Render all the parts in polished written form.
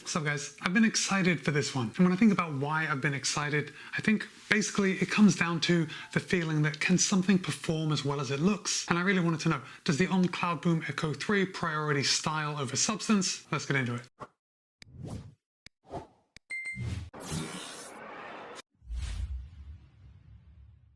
So guys, I've been excited for this one. And when I think about why I've been excited, I think basically it comes down to the feeling that can something perform as well as it looks? And I really wanted to know, does the CLOUDBOOM ECHO 3 priority style over substance? Let's get into it.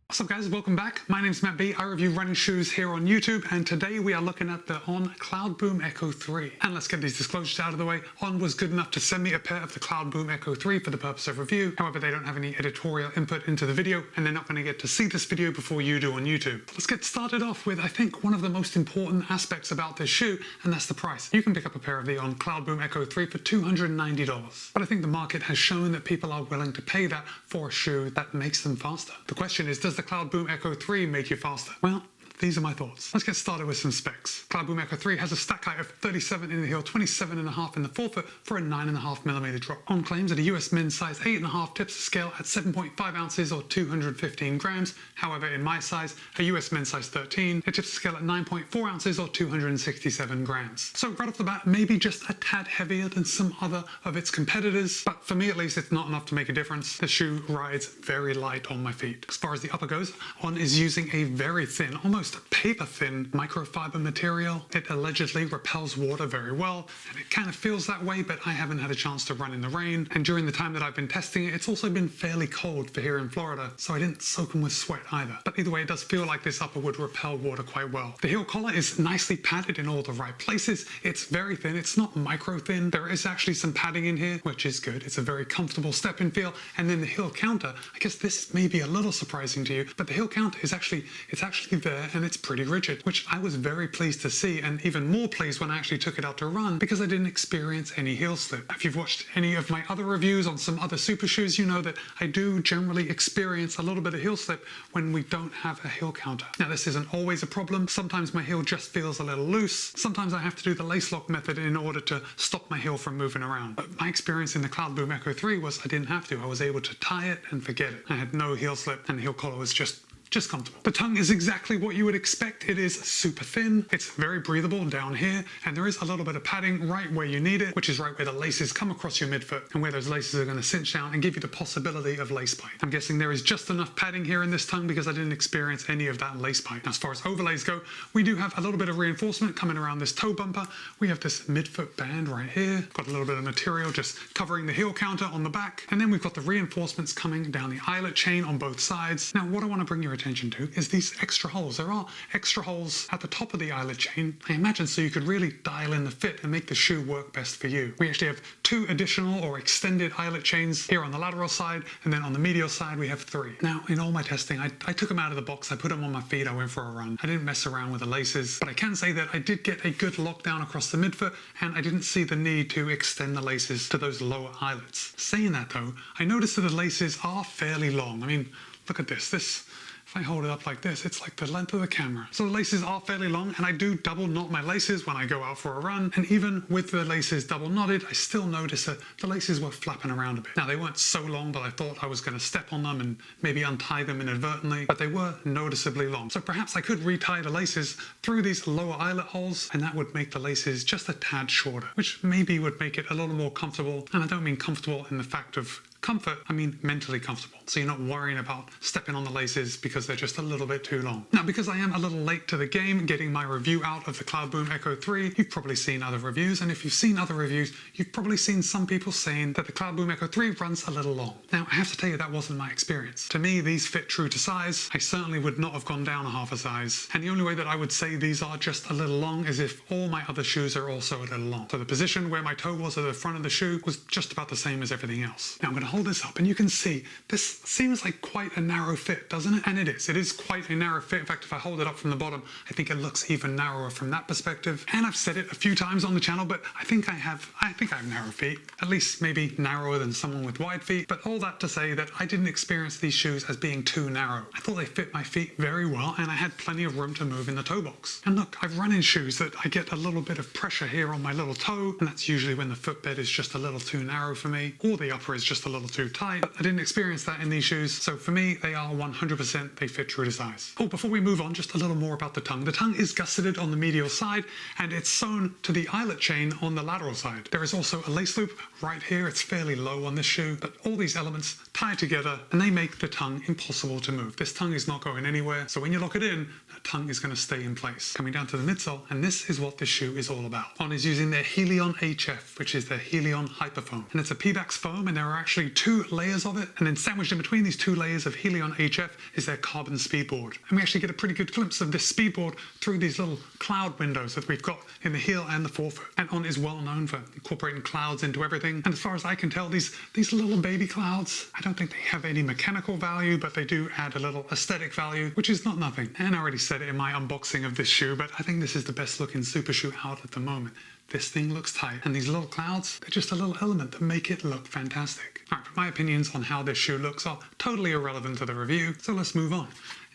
What's up guys, welcome back. My name's Matt B. I review running shoes here on YouTube, and today we are looking at the CLOUDBOOM ECHO 3. And let's get these disclosures out of the way. On was good enough to send me a pair of the CLOUDBOOM ECHO 3 for the purpose of review. However, they don't have any editorial input into the video, and they're not going to get to see this video before you do on YouTube. Let's get started off with, I think, one of the most important aspects about this shoe, and that's the price. You can pick up a pair of the CLOUDBOOM ECHO 3 for $290. But I think the market has shown that people are willing to pay that for a shoe that makes them faster. The question is, does the CLOUDBOOM ECHO 3 make you faster? Well, these are my thoughts. Let's get started with some specs. CLOUDBOOM ECHO 3 has a stack height of 37 in the heel, 27.5 in the forefoot for a 9.5mm drop. On claims at a US men's size 8.5 tips the scale at 7.5 ounces or 215 grams. However, in my size, a US men's size 13, it tips the scale at 9.4 ounces or 267 grams. So right off the bat, maybe just a tad heavier than some other of its competitors, but for me at least, it's not enough to make a difference. The shoe rides very light on my feet. As far as the upper goes, On is using a very thin, almost paper-thin microfiber material. It allegedly repels water very well, and it kind of feels that way, but I haven't had a chance to run in the rain. And during the time that I've been testing it, it's also been fairly cold for here in Florida, so I didn't soak them with sweat either. But either way, it does feel like this upper would repel water quite well. The heel collar is nicely padded in all the right places. It's very thin. It's not micro thin. There is actually some padding in here, which is good. It's a very comfortable step-in feel. And then the heel counter, I guess this may be a little surprising to you, but the heel counter is actually there, and it's pretty rigid, which I was very pleased to see, and even more pleased when I actually took it out to run because I didn't experience any heel slip. If you've watched any of my other reviews on some other super shoes, you know that I do generally experience a little bit of heel slip when we don't have a heel counter. Now, this isn't always a problem. Sometimes my heel just feels a little loose. Sometimes I have to do the lace lock method in order to stop my heel from moving around. But my experience in the CLOUDBOOM ECHO 3 was I didn't have to. I was able to tie it and forget it. I had no heel slip, and the heel collar was just comfortable. The tongue is exactly what you would expect. It is super thin. It's very breathable down here, and there is a little bit of padding right where you need it, which is right where the laces come across your midfoot and where those laces are going to cinch down and give you the possibility of lace bite. I'm guessing there is just enough padding here in this tongue because I didn't experience any of that lace bite. Now, as far as overlays go, we do have a little bit of reinforcement coming around this toe bumper. We have this midfoot band right here. Got a little bit of material just covering the heel counter on the back, and then we've got the reinforcements coming down the eyelet chain on both sides. Now, what I want to bring your attention to is these extra holes. There are extra holes at the top of the eyelet chain, I imagine, so you could really dial in the fit and make the shoe work best for you. We actually have 2 additional or extended eyelet chains here on the lateral side, and then on the medial side we have 3. Now, in all my testing, I took them out of the box, I put them on my feet, I went for a run. I didn't mess around with the laces, but I can say that I did get a good lockdown across the midfoot, and I didn't see the need to extend the laces to those lower eyelets. Saying that though, I noticed that the laces are fairly long. I mean, look at this. If I hold it up like this, it's like the length of the camera. So the laces are fairly long, and I do double knot my laces when I go out for a run. And even with the laces double knotted, I still noticed that the laces were flapping around a bit. Now, they weren't so long that I thought I was going to step on them and maybe untie them inadvertently, but they were noticeably long. So perhaps I could retie the laces through these lower eyelet holes, and that would make the laces just a tad shorter, which maybe would make it a little more comfortable. And I don't mean comfortable in the fact of comfort, I mean mentally comfortable. So you're not worrying about stepping on the laces because they're just a little bit too long. Now, because I am a little late to the game getting my review out of the CLOUDBOOM ECHO 3, you've probably seen other reviews, and if you've seen other reviews, you've probably seen some people saying that the CLOUDBOOM ECHO 3 runs a little long. Now, I have to tell you that wasn't my experience. To me, these fit true to size. I certainly would not have gone down a half a size. And the only way that I would say these are just a little long is if all my other shoes are also a little long. So the position where my toe was at the front of the shoe was just about the same as everything else. Now, I'm going to hold this up, and you can see this seems like quite a narrow fit, doesn't it? And it is quite a narrow fit. In fact, if I hold it up from the bottom, I think it looks even narrower from that perspective. And I've said it a few times on the channel, but I think I have narrow feet, at least maybe narrower than someone with wide feet. But all that to say that I didn't experience these shoes as being too narrow. I thought they fit my feet very well, and I had plenty of room to move in the toe box. And look, I've run in shoes that I get a little bit of pressure here on my little toe, and that's usually when the footbed is just a little too narrow for me, or the upper is just a little little too tight. I didn't experience that in these shoes, so for me, they are 100%, they fit true to size. Oh, before we move on, just a little more about the tongue. The tongue is gusseted on the medial side, and it's sewn to the eyelet chain on the lateral side. There is also a lace loop right here. It's fairly low on this shoe, but all these elements tie together, and they make the tongue impossible to move. This tongue is not going anywhere, so when you lock it in, the tongue is going to stay in place. Coming down to the midsole, and this is what this shoe is all about. On is using their Helion HF, which is their Helion Hyperfoam, and it's a Pebax foam, and there are actually 2 layers of it, and then sandwiched in between these 2 layers of Helion HF is their carbon speedboard. And we actually get a pretty good glimpse of this speedboard through these little cloud windows that we've got in the heel and the forefoot. And On is well known for incorporating clouds into everything, and as far as I can tell, these little baby clouds, I don't think they have any mechanical value, but they do add a little aesthetic value, which is not nothing. And I already said it in my unboxing of this shoe, but I think this is the best looking super shoe out at the moment. This thing looks tight, and these little clouds, they're just a little element that make it look fantastic. All right, but my opinions on how this shoe looks are totally irrelevant to the review, so let's move on.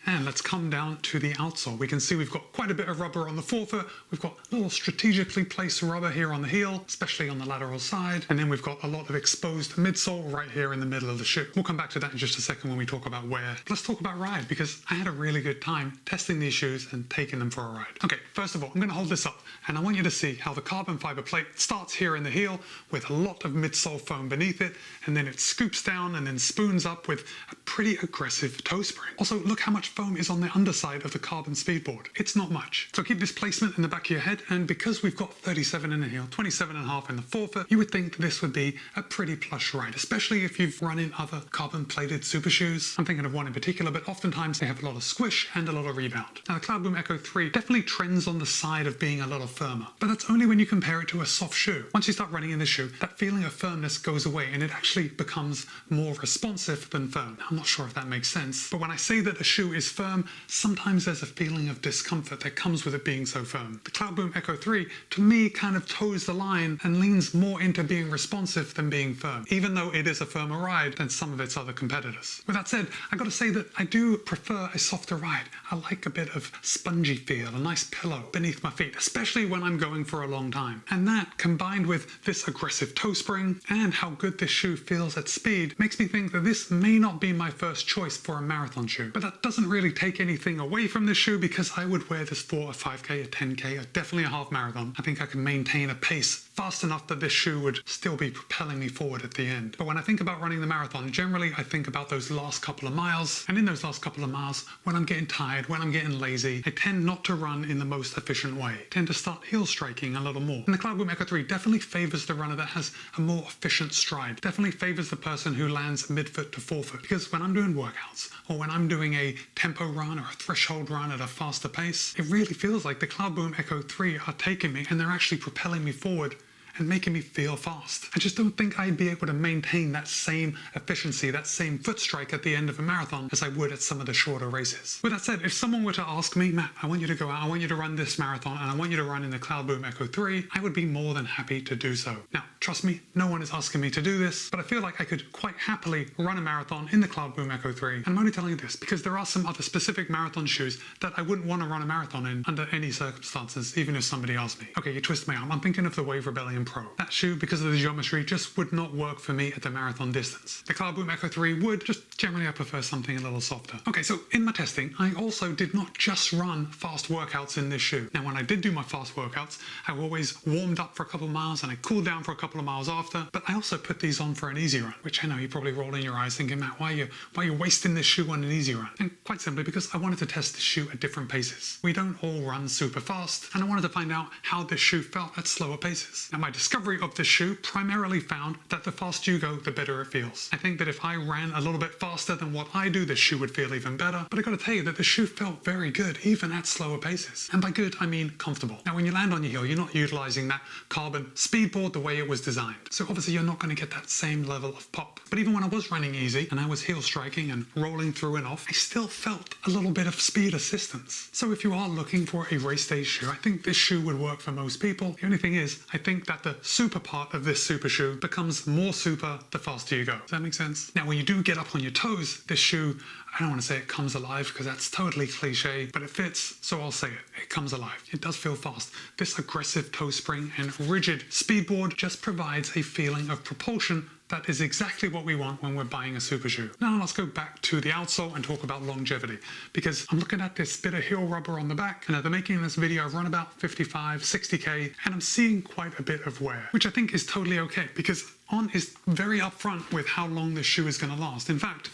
And let's come down to the outsole. We can see we've got quite a bit of rubber on the forefoot. We've got a little strategically placed rubber here on the heel, especially on the lateral side. And then we've got a lot of exposed midsole right here in the middle of the shoe. We'll come back to that in just a second when we talk about wear. Let's talk about ride, because I had a really good time testing these shoes and taking them for a ride. Okay, first of all, I'm going to hold this up, and I want you to see how the carbon fiber plate starts here in the heel with a lot of midsole foam beneath it, and then it scoops down and then spoons up with a pretty aggressive toe spring. Also, look how much foam is on the underside of the carbon speedboard. It's not much. So keep this placement in the back of your head, and because we've got 37 in the heel, 27.5 in the forefoot, you would think this would be a pretty plush ride, especially if you've run in other carbon plated super shoes. I'm thinking of one in particular, but oftentimes they have a lot of squish and a lot of rebound. Now the CLOUDBOOM ECHO 3 definitely trends on the side of being a little firmer, but that's only when you compare it to a soft shoe. Once you start running in this shoe, that feeling of firmness goes away, and it actually becomes more responsive than firm. Now, I'm not sure if that makes sense, but when I say that a shoe is firm, sometimes there's a feeling of discomfort that comes with it being so firm. The CLOUDBOOM ECHO 3, to me, kind of toes the line and leans more into being responsive than being firm, even though it is a firmer ride than some of its other competitors. With that said, I gotta say that I do prefer a softer ride. I like a bit of spongy feel, a nice pillow beneath my feet, especially when I'm going for a long time. And that, combined with this aggressive toe spring and how good this shoe feels at speed, makes me think that this may not be my first choice for a marathon shoe. But that doesn't really take anything away from this shoe, because I would wear this for a 5K, a 10K, definitely a half marathon. I think I can maintain a pace fast enough that this shoe would still be propelling me forward at the end. But when I think about running the marathon, generally I think about those last couple of miles, and in those last couple of miles, when I'm getting tired, when I'm getting lazy, I tend not to run in the most efficient way. I tend to start heel striking a little more. And the CLOUDBOOM ECHO 3 definitely favors the runner that has a more efficient stride, definitely favors the person who lands midfoot to forefoot, because when I'm doing workouts, or when I'm doing a tempo run or a threshold run at a faster pace, it really feels like the CLOUDBOOM ECHO 3 are taking me, and they're actually propelling me forward and making me feel fast. I just don't think I'd be able to maintain that same efficiency, that same foot strike at the end of a marathon as I would at some of the shorter races. With that said, if someone were to ask me, Matt, I want you to go out, I want you to run this marathon, and I want you to run in the CLOUDBOOM ECHO 3, I would be more than happy to do so. Now, trust me, no one is asking me to do this, but I feel like I could quite happily run a marathon in the CLOUDBOOM ECHO 3. And I'm only telling you this because there are some other specific marathon shoes that I wouldn't want to run a marathon in under any circumstances, even if somebody asked me. Okay, you twist my arm. I'm thinking of the Wave Rebellion Pro. That shoe, because of the geometry, just would not work for me at the marathon distance. The CLOUDBOOM ECHO 3 would, just generally I prefer something a little softer. Okay, so in my testing, I also did not just run fast workouts in this shoe. Now, when I did do my fast workouts, I always warmed up for a couple of miles and I cooled down for a couple of miles after, but I also put these on for an easy run, which I know you're probably rolling your eyes thinking, Matt, why are you wasting this shoe on an easy run? And quite simply because I wanted to test this shoe at different paces. We don't all run super fast, and I wanted to find out how this shoe felt at slower paces. Now, my discovery of this shoe primarily found that the faster you go, the better it feels. I think that if I ran a little bit faster than what I do, this shoe would feel even better, but I gotta tell you that the shoe felt very good, even at slower paces. And by good, I mean comfortable. Now, when you land on your heel, you're not utilizing that carbon speedboard the way it was designed. So obviously you're not gonna get that same level of pop. But even when I was running easy, and I was heel striking and rolling through and off, I still felt a little bit of speed assistance. So if you are looking for a race day shoe, I think this shoe would work for most people. The only thing is, I think that the super part of this super shoe becomes more super the faster you go. Does that make sense? Now, when you do get up on your toes, this shoe, I don't want to say it comes alive because that's totally cliche, but it fits, so I'll say it. It comes alive. It does feel fast. This aggressive toe spring and rigid speedboard just provides a feeling of propulsion That is exactly what we want when we're buying a super shoe. Now let's go back to the outsole and talk about longevity, because I'm looking at this bit of heel rubber on the back, and at the making of this video I've run about 55, 60k, and I'm seeing quite a bit of wear, which I think is totally okay, because On is very upfront with how long this shoe is going to last. In fact,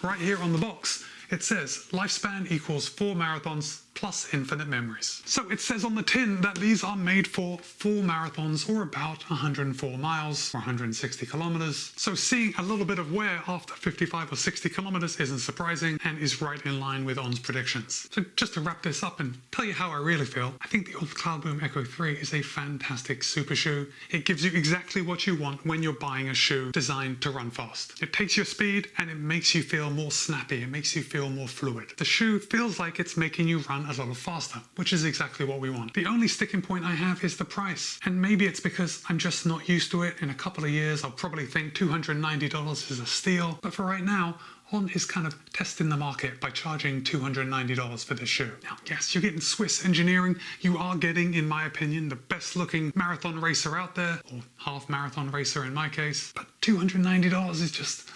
right here on the box, it says lifespan equals 4 marathons plus infinite memories. So it says on the tin that these are made for 4 marathons, or about 104 miles or 160 kilometers. So seeing a little bit of wear after 55 or 60 kilometers isn't surprising and is right in line with On's predictions. So just to wrap this up and tell you how I really feel, I think the On CLOUDBOOM Echo 3 is a fantastic super shoe. It gives you exactly what you want when you're buying a shoe designed to run fast. It takes your speed and it makes you feel more snappy. It makes you feel more fluid. The shoe feels like it's making you run a little faster, which is exactly what we want. The only sticking point I have is the price, and maybe it's because I'm just not used to it. In a couple of years I'll probably think $290 is a steal, but for right now On is kind of testing the market by charging $290 for this shoe. Now, yes, you're getting Swiss engineering. You are getting, in my opinion, the best looking marathon racer out there, or half marathon racer in my case, but $290 is just,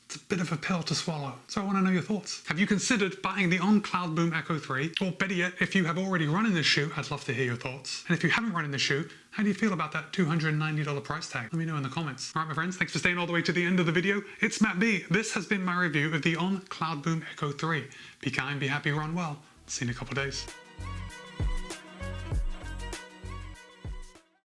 it's a bit of a pill to swallow. So I want to know your thoughts. Have you considered buying the On CLOUDBOOM Echo 3? Or better yet, if you have already run in this shoe, I'd love to hear your thoughts. And if you haven't run in the shoe, how do you feel about that $290 price tag? Let me know in the comments. All right, my friends, thanks for staying all the way to the end of the video. It's Matt B. This has been my review of the On CLOUDBOOM Echo 3. Be kind, be happy, run well. See you in a couple of days.